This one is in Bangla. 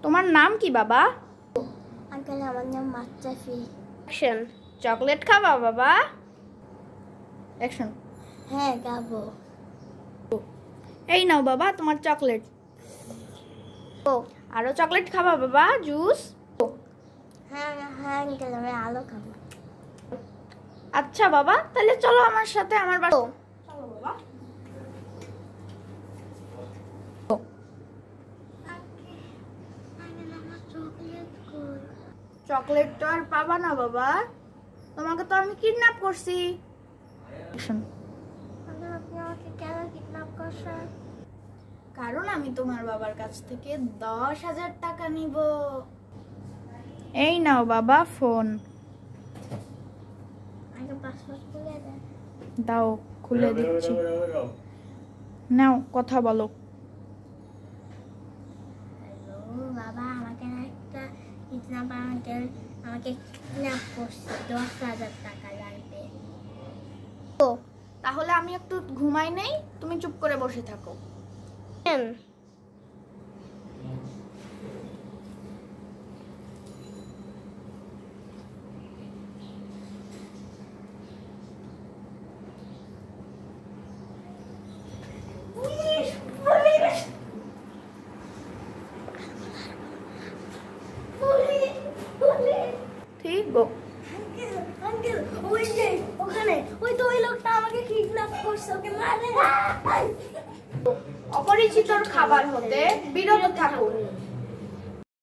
তোমার নাম কি বাবা? আঙ্কেল আমার নাম মাস্টাফি। অ্যাকশন। চকলেট খাবা বাবা? অ্যাকশন। হ্যাঁ খাবো। এই নাও বাবা তোমার চকলেট। আরো চকলেট খাবা বাবা? জুস? হ্যাঁ হ্যাঁ আঙ্কেল আমি আলো খাবো। আচ্ছা বাবা, তাহলে চলো আমার সাথে আমার বাসা। চলো বাবা। চকলেট তো আর পাবা না বাবা, তোমাকে তো আমি কিডন্যাপ করছি। আপনি আমাকে কেন কিডন্যাপ করছেন? কারণ আমি তোমার বাবার কাছ থেকে 10,000 টাকা নিব। এই নাও বাবা ফোন। আগে পাসপোর্ট খুলে দেন। দাও, খুলে দিচ্ছি। নাও কথা বলো। হ্যালো বাবা, আমাকে একটা কিডন্যাপ আঙ্কেল আমাকে কিডন্যাপ করছে, 10,000 টাকা লাগবে। তাহলে আমি একটু ঘুমাই নেই, তুমি চুপ করে বসে থাকো। ঠিক গো। আঙ্কেল ওই যে ওখানে ওই তো ওই লোকটা আমাকে কিডন্যাপ করছে, ওকে মারে। অপরিচিতর খাবার হতে বিরত থাকুন।